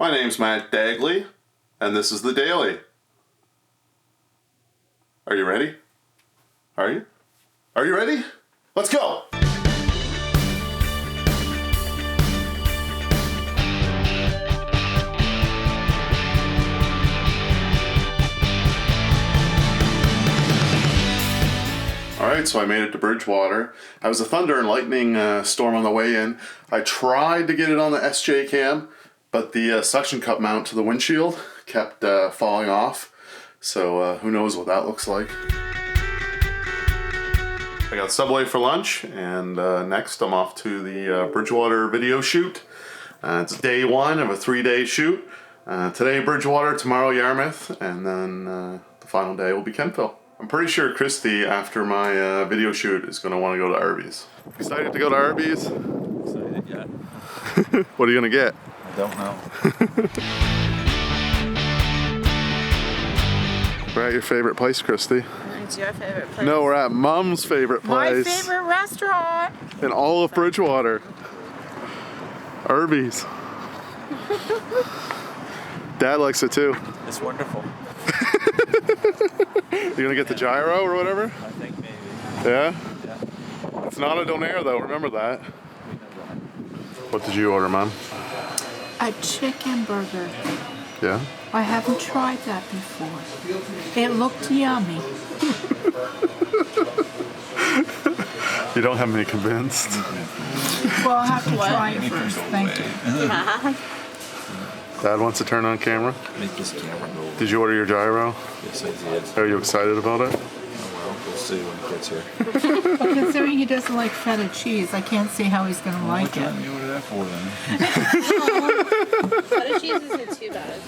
My name's Matt Dagley, and this is The Daily. Are you ready? Are you? Are you ready? Let's go! Alright, so I made it to Bridgewater. I was a thunder and lightning storm on the way in. I tried to get it on the SJ cam, but the suction cup mount to the windshield kept falling off. So who knows what that looks like. I got Subway for lunch, and next I'm off to the Bridgewater video shoot. It's day one of a 3-day shoot. Today Bridgewater, tomorrow Yarmouth, and then the final day will be Kentville. I'm pretty sure Christy, after my video shoot, is going to want to go to Arby's. Excited to go to Arby's? Excited, yeah. What are you going to get? I don't know. We're at your favorite place, Christy. It's your favorite place. No, we're at Mom's favorite place. My favorite restaurant. In all of Bridgewater. Arby's. Dad likes it too. It's wonderful. You gonna get the gyro or whatever? I think maybe. Yeah? Yeah. It's not a donair though, remember that. We know that. What did you order, Mom? A chicken burger. Yeah? I haven't tried that before. It looked yummy. You don't have me convinced. Well, I'll have to try it first. Thank you. Dad wants to turn on camera. Make this camera go. Did you order your gyro? Yes, I did. Are you excited about it? Oh, well, we'll see when it gets here. Well, considering he doesn't like feta cheese, I can't see how he's going to like it. What time you order that for then? Feta cheese isn't too bad.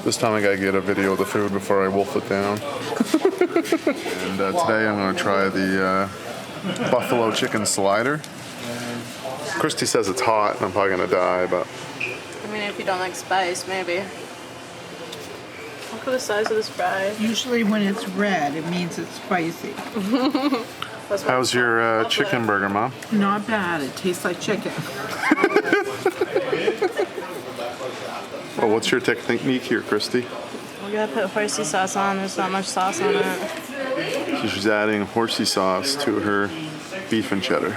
This time I gotta get a video of the food before I wolf it down. And today I'm gonna try the buffalo chicken slider. Christy says it's hot and I'm probably gonna die, but I mean, if you don't like spice, maybe. Look at the size of this fry. Usually when it's red, it means it's spicy. how's your chicken burger, Mom? Not bad. It tastes like chicken. Well, what's your technique here, Christy? We gotta put horsey sauce on. There's not much sauce on it. So she's adding horsey sauce to her beef and cheddar.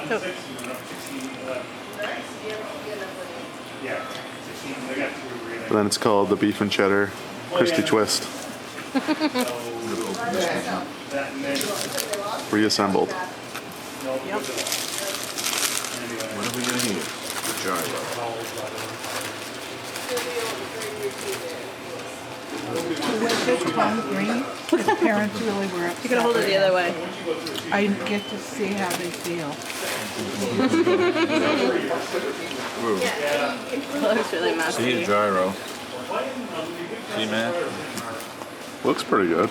Cool. And then it's called the beef and cheddar Christy twist. Reassembled. Yep. What are we going to need? Gyro. Tom Green, his parents really were upset. You gotta hold it the other way. I get to see how they feel. It looks really See messy. a gyro. See, man? Looks pretty good.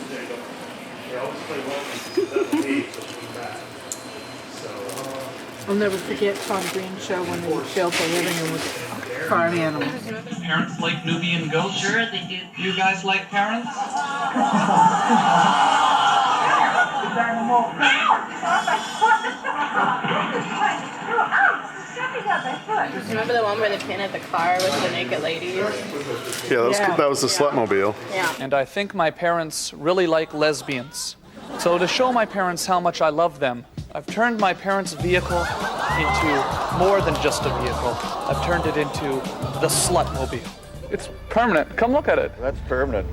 I'll never forget Tom Green's show when they built the living room with farm animals. Parents like Nubian goats? Sure, they do. You guys like parents? Remember the one where they painted the car with the naked ladies? Yeah, that was the Slutmobile. Yeah. And I think my parents really like lesbians. So to show my parents how much I love them, I've turned my parents' vehicle into more than just a vehicle. I've turned it into the Slutmobile. It's permanent. Come look at it. That's permanent.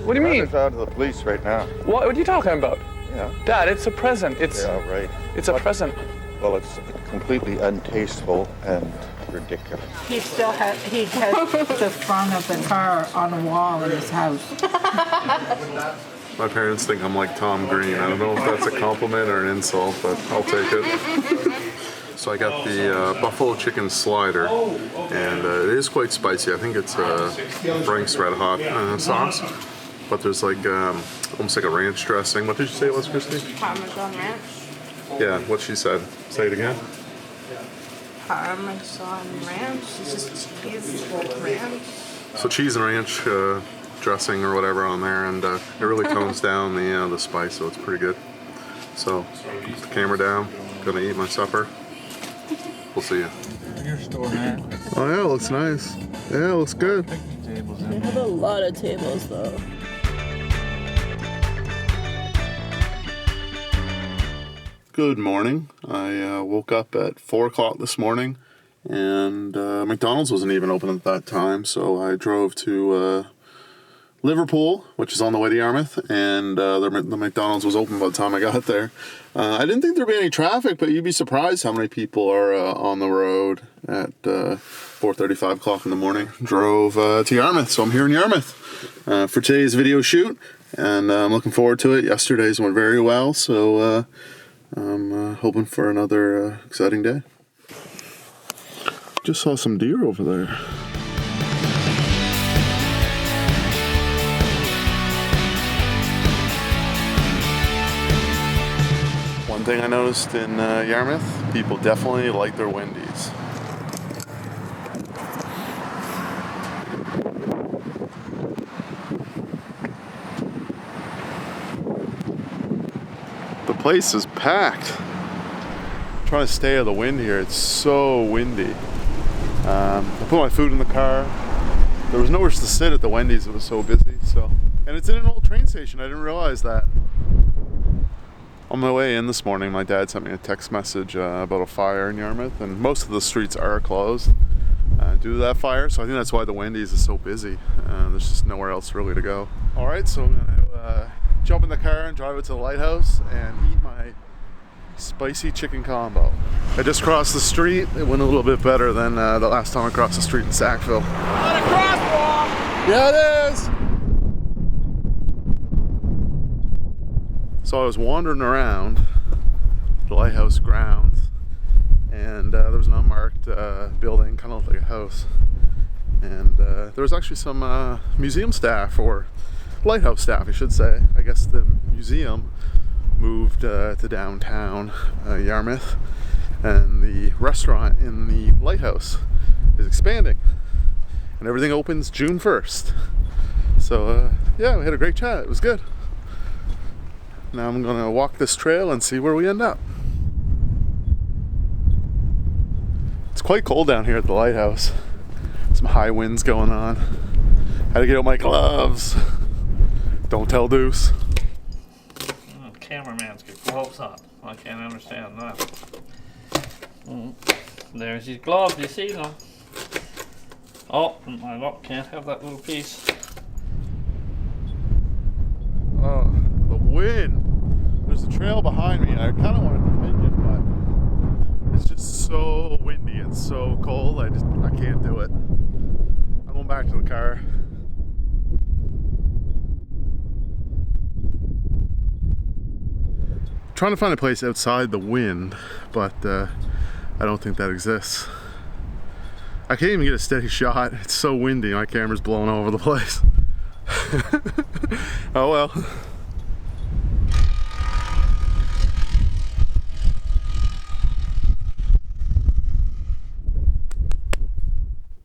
What do you mean? It's out to the police right now. What are you talking about? Yeah. Dad, it's a present. It's Yeah, right. a present. Well, it's completely untasteful and ridiculous. He has the front of the car on a wall in his house. My parents think I'm like Tom Green. I don't know if that's a compliment or an insult, but I'll take it. So I got the buffalo chicken slider, and it is quite spicy. I think it's Frank's Red Hot sauce, but there's like almost like a ranch dressing. What did you say it was, Christy? Parmesan ranch. Yeah, what she said. Say it again. Parmesan ranch. It's just cheese ranch. So cheese and ranch dressing or whatever on there, and it really tones down the spice, so it's pretty good. So put the camera down. Gonna eat my supper. We'll see you. Your store, man. Oh yeah, it looks nice. Yeah, looks good. Tables They in have a lot of tables though. Good morning. I woke up at 4 o'clock this morning, and McDonald's wasn't even open at that time, so I drove to Liverpool, which is on the way to Yarmouth, and the McDonald's was open by the time I got there. I didn't think there'd be any traffic, but you'd be surprised how many people are on the road at 4:35 o'clock in the morning. Drove to Yarmouth, so I'm here in Yarmouth for today's video shoot, and I'm looking forward to it. Yesterday's went very well, so I'm hoping for another exciting day. Just saw some deer over there. One thing I noticed in Yarmouth, people definitely like their Wendy's. The place is packed. I'm trying to stay out of the wind here. It's so windy. I put my food in the car. There was nowhere to sit at the Wendy's. It was so busy. And it's in an old train station. I didn't realize that. On my way in this morning, my dad sent me a text message about a fire in Yarmouth, and most of the streets are closed due to that fire. So I think that's why the Wendy's is so busy. There's just nowhere else really to go. All right, so I'm gonna jump in the car and drive it to the lighthouse and eat my spicy chicken combo. I just crossed the street. It went a little bit better than the last time I crossed the street in Sackville. Not a crosswalk! Yeah, it is! So I was wandering around the lighthouse grounds, and there was an unmarked building, kind of like a house. And there was actually some museum staff, or lighthouse staff, I should say. I guess the museum moved to downtown Yarmouth, and the restaurant in the lighthouse is expanding, and everything opens June 1st. So yeah, we had a great chat. It was good. Now I'm gonna walk this trail and see where we end up. It's quite cold down here at the lighthouse. Some high winds going on. Had to get out my gloves. Don't tell Deuce. Cameraman's got gloves on. I can't understand that. There's his gloves, you see them? Oh, my luck, can't have that little piece. Oh, the wind. There's a trail behind me. I kind of wanted to make it, but it's just so windy and so cold. I can't do it. I'm going back to the car. Trying to find a place outside the wind, but I don't think that exists. I can't even get a steady shot. It's so windy, my camera's blowing all over the place. Oh well.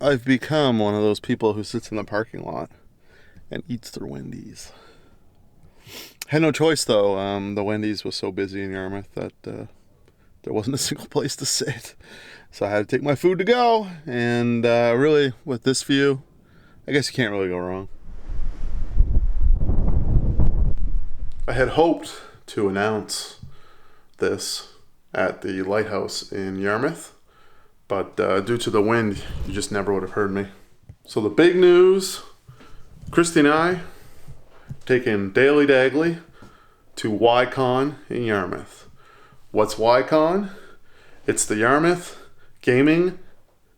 I've become one of those people who sits in the parking lot and eats their Wendy's. Had no choice though. The Wendy's was so busy in Yarmouth that there wasn't a single place to sit. So I had to take my food to go. And really, with this view, I guess you can't really go wrong. I had hoped to announce this at the lighthouse in Yarmouth, but due to the wind, you just never would have heard me. So the big news, Christy and I taking Dagley to YCon in Yarmouth. What's YCon? It's the Yarmouth Gaming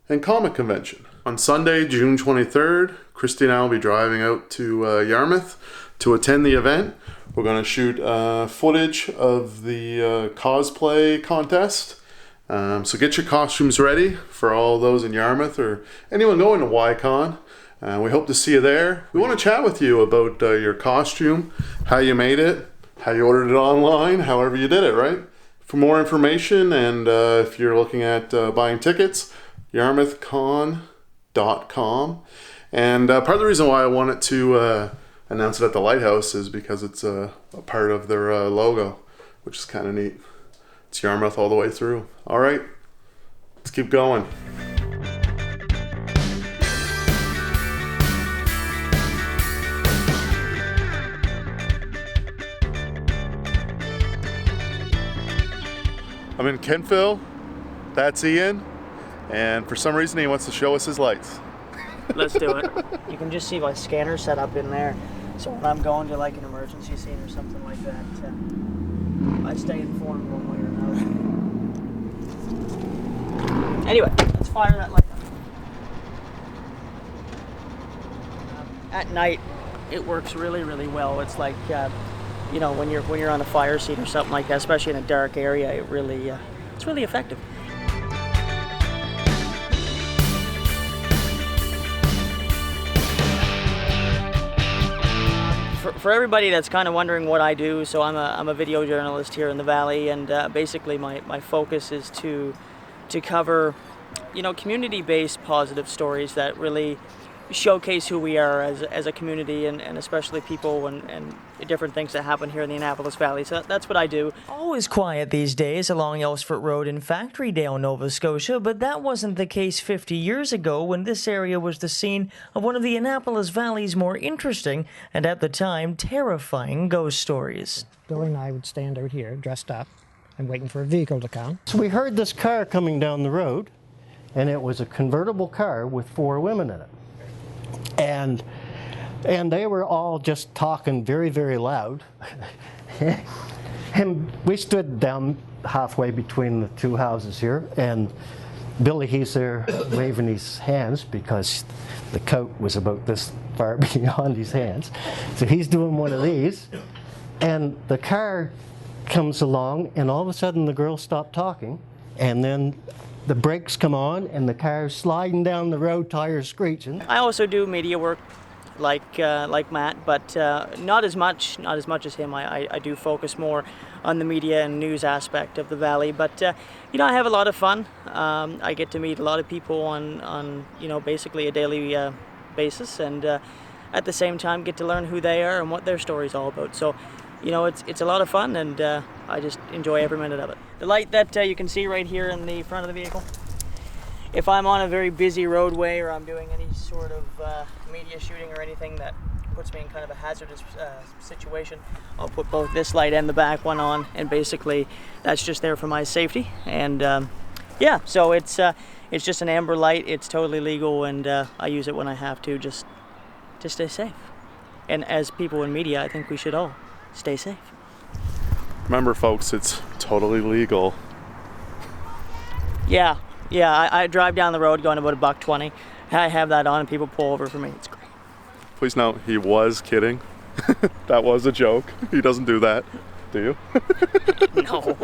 and Comic Convention. On Sunday, June 23rd, Christy and I will be driving out to Yarmouth to attend the event. We're going to shoot footage of the cosplay contest. So get your costumes ready for all those in Yarmouth or anyone going to YCon. We hope to see you there. We want to chat with you about your costume, how you made it, how you ordered it online, however you did it, right? For more information and if you're looking at buying tickets, yarmouthcon.com. And part of the reason why I wanted to announce it at the lighthouse is because it's a part of their logo, which is kind of neat. It's Yarmouth all the way through. All right, let's keep going. I'm in Kentville. That's Ian. And for some reason, he wants to show us his lights. Let's do it. You can just see my scanner set up in there. So when I'm going to like an emergency scene or something like that, I stay informed one way or another. Anyway, let's fire that light up. At night, it works really, really well. It's like, you know, when you're on a fire scene or something like that, especially in a dark area, it's really effective. For everybody that's kind of wondering what I do, so I'm a video journalist here in the Valley, and basically my focus is to cover, you know, community-based positive stories that really showcase who we are as a community, and especially people and different things that happen here in the Annapolis Valley. So that's what I do. Always quiet these days along Elsford Road in Factorydale, Nova Scotia, but that wasn't the case 50 years ago when this area was the scene of one of the Annapolis Valley's more interesting and, at the time, terrifying ghost stories. Billy and I would stand out here dressed up and waiting for a vehicle to come. So we heard this car coming down the road, and it was a convertible car with 4 women in it. And they were all just talking very, very loud. And we stood down halfway between the 2 houses here, and Billy, he's there waving his hands because the coat was about this far beyond his hands. So he's doing one of these, and the car comes along, and all of a sudden the girls stop talking, and then the brakes come on, and the car's sliding down the road, tires screeching. I also do media work like Matt, but not as much as him. I do focus more on the media and news aspect of the Valley, but you know, I have a lot of fun. I get to meet a lot of people on you know, basically a daily basis, and at the same time get to learn who they are and what their story's all about. So, you know, it's a lot of fun, and I just enjoy every minute of it. The light that you can see right here in the front of the vehicle, if I'm on a very busy roadway or I'm doing any sort of media shooting or anything that puts me in kind of a hazardous situation, I'll put both this light and the back one on, and basically that's just there for my safety. And yeah, so it's just an amber light. It's totally legal, and I use it when I have to, just to stay safe. And as people in media, I think we should all stay safe. Remember, folks, it's totally legal. Yeah, I drive down the road going about $1.20. I have that on and people pull over for me. It's great. Please note, he was kidding. That was a joke. He doesn't do that, do you? No.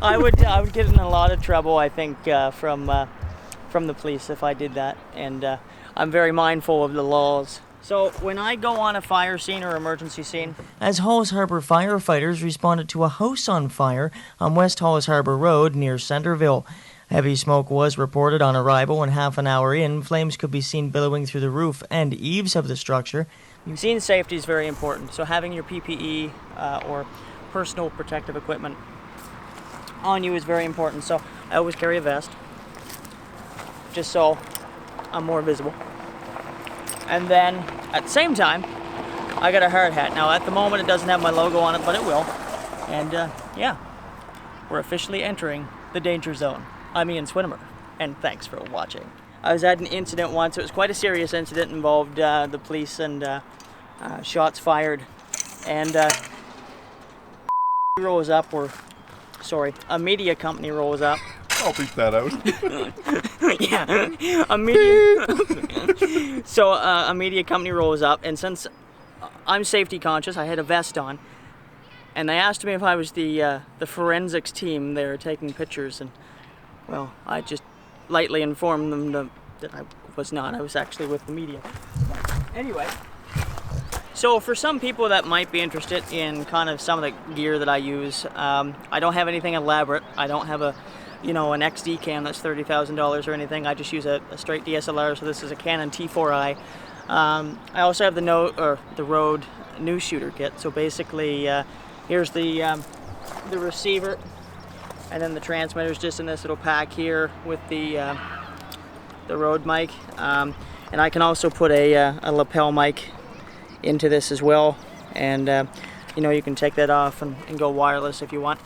I would get in a lot of trouble, I think, from the police if I did that. And I'm very mindful of the laws. So when I go on a fire scene or emergency scene, as Halls Harbor firefighters responded to a house on fire on West Halls Harbor Road near Centerville. Heavy smoke was reported on arrival, and half an hour in, flames could be seen billowing through the roof and eaves of the structure. Scene safety is very important, so having your PPE or personal protective equipment on you is very important. So I always carry a vest, just so I'm more visible. And then, at the same time, I got a hard hat. Now, at the moment, it doesn't have my logo on it, but it will. And, yeah, we're officially entering the danger zone. I'm Ian Swinimer, and thanks for watching. I was at an incident once. It was quite a serious incident. Involved the police and shots fired. And rolls up, or, sorry, a media company rolls up. I'll beat that out. Yeah, a media. So a media company rolls up, and since I'm safety conscious, I had a vest on, and they asked me if I was the forensics team there taking pictures, and well, I just lightly informed them that I was not. I was actually with the media. Anyway, so for some people that might be interested in kind of some of the gear that I use, I don't have anything elaborate. I don't have an XD cam that's $30,000 or anything. I just use a straight DSLR, so this is a Canon T4i. I also have the Rode news shooter kit. So basically, here's the receiver, and then the transmitter's just in this little pack here with the Rode mic. And I can also put a lapel mic into this as well, and you can take that off and go wireless if you want.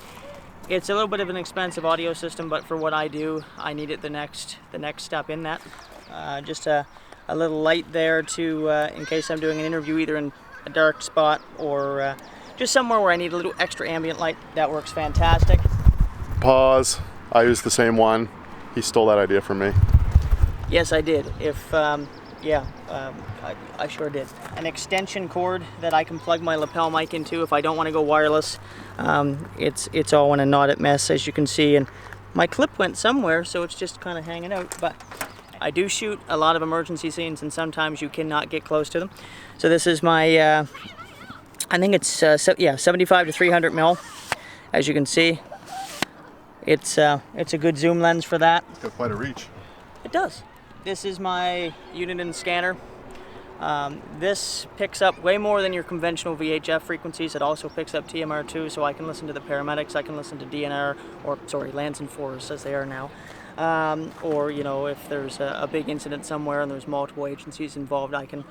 It's a little bit of an expensive audio system, but for what I do, I needed the next step in that. Just a little light there to in case I'm doing an interview either in a dark spot or just somewhere where I need a little extra ambient light. That works fantastic. Pause. I used the same one. He stole that idea from me. Yes, I did. I sure did. An extension cord that I can plug my lapel mic into if I don't want to go wireless. It's all in a knotted mess, as you can see, and my clip went somewhere, so it's just kind of hanging out. But I do shoot a lot of emergency scenes, and sometimes you cannot get close to them. So this is my, I think it's 75 to 300 mil, as you can see. It's a good zoom lens for that. It's got quite a reach. It does. This is my unit and scanner. This picks up way more than your conventional VHF frequencies. It also picks up TMR2, so I can listen to the paramedics, I can listen to DNR, or sorry, Lands and Forest as they are now. Or, you know, if there's a big incident somewhere and there's multiple agencies involved, I can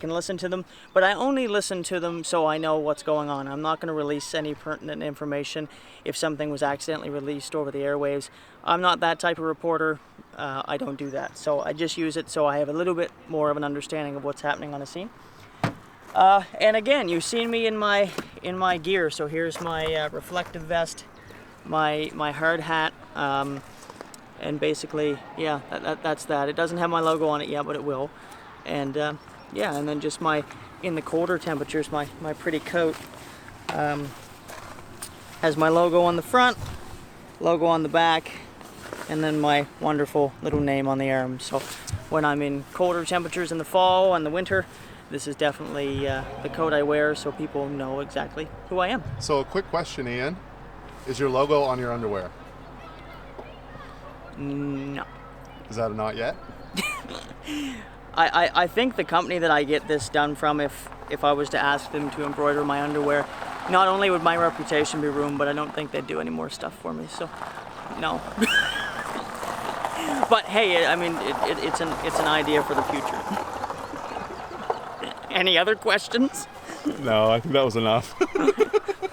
listen to them. But I only listen to them so I know what's going on. I'm not going to release any pertinent information if something was accidentally released over the airwaves. I'm not that type of reporter. I don't do that. So I just use it so I have a little bit more of an understanding of what's happening on a scene. And again, you've seen me in my gear. So here's my reflective vest, my hard hat, and basically, yeah, that's that. It doesn't have my logo on it yet, but it will. And yeah, and then just in the colder temperatures, my pretty coat has my logo on the front, logo on the back, and then my wonderful little name on the arm. So when I'm in colder temperatures in the fall and the winter, this is definitely the coat I wear so people know exactly who I am. So a quick question, Ian. Is your logo on your underwear? No. Is that a not yet? I think the company that I get this done from, if I was to ask them to embroider my underwear, not only would my reputation be ruined, but I don't think they'd do any more stuff for me, so no. But hey, I mean, it's an idea for the future. Any other questions? No, I think that was enough.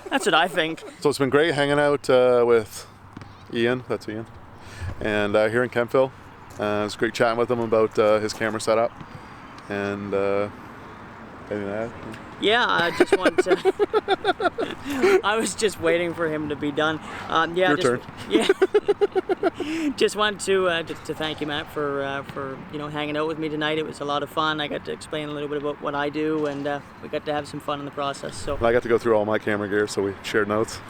That's what I think. So it's been great hanging out with Ian, that's Ian, and here in Kentville. It's great chatting with him about his camera setup. And anything to add? Yeah, I just wanted to. I was just waiting for him to be done. Yeah, Your turn. Yeah. Just wanted to thank you, Matt, for hanging out with me tonight. It was a lot of fun. I got to explain a little bit about what I do, and we got to have some fun in the process. So I got to go through all my camera gear, so we shared notes.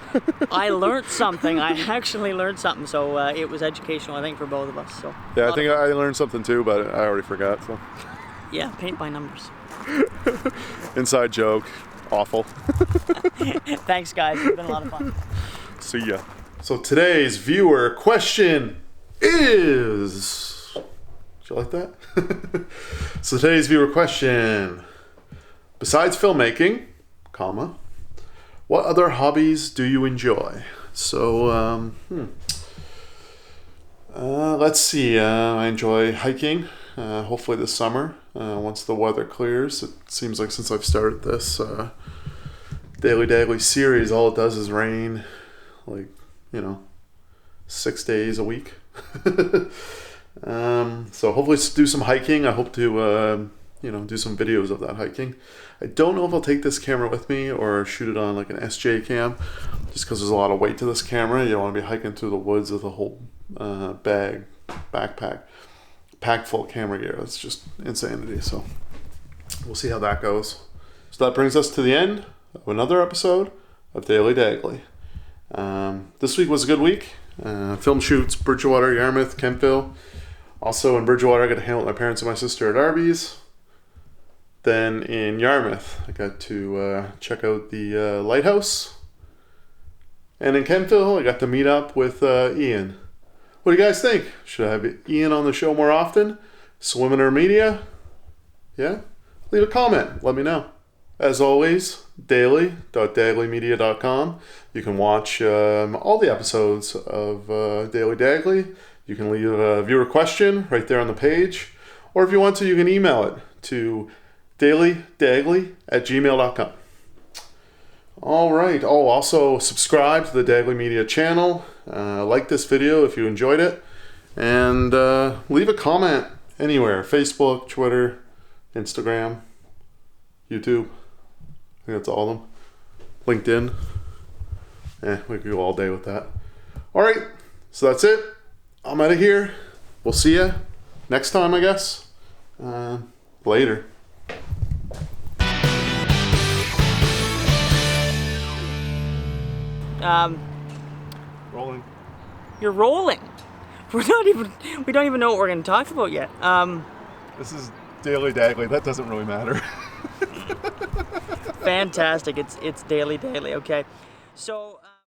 I learned something. I actually learned something. So it was educational, I think, for both of us. So yeah, I think I learned something too, but I already forgot. So yeah, paint by numbers. Inside joke. Awful. Thanks, guys. It's been a lot of fun. See ya. So today's viewer question is... Did you like that? So today's viewer question. Besides filmmaking, comma, what other hobbies do you enjoy? So, let's see. I enjoy hiking, hopefully this summer, once the weather clears. It seems like since I've started this Dagley series, all it does is rain, 6 days a week. So hopefully do some hiking. I hope to, do some videos of that hiking. I don't know if I'll take this camera with me or shoot it on like an SJ cam, just because there's a lot of weight to this camera. You don't want to be hiking through the woods with a whole backpack packed full of camera gear. That's just insanity. So we'll see how that goes. So that brings us to the end of another episode of Daily Dagley. This week was a good week. Film shoots, Bridgewater, Yarmouth, Kentville. Also in Bridgewater, I got to hang out with my parents and my sister at Arby's. Then in Yarmouth, I got to check out the lighthouse. And in Kentville, I got to meet up with Ian. What do you guys think? Should I have Ian on the show more often? Swimmer Media? Yeah? Leave a comment. Let me know. As always, daily.dagleymedia.com. You can watch all the episodes of Daily Dagley. You can leave a viewer question right there on the page. Or if you want to, you can email it to dailydagley@gmail.com. All right. Oh, also subscribe to the Dagley Media channel. Like this video if you enjoyed it. And leave a comment anywhere. Facebook, Twitter, Instagram, YouTube. I think that's all of them. LinkedIn. We could go all day with that. All right. So that's it. I'm out of here. We'll see you next time, I guess. Later. Rolling. You're rolling. We don't even know what we're going to talk about yet. This is Daily Dagley. That doesn't really matter. Fantastic. It's Daily. Okay. So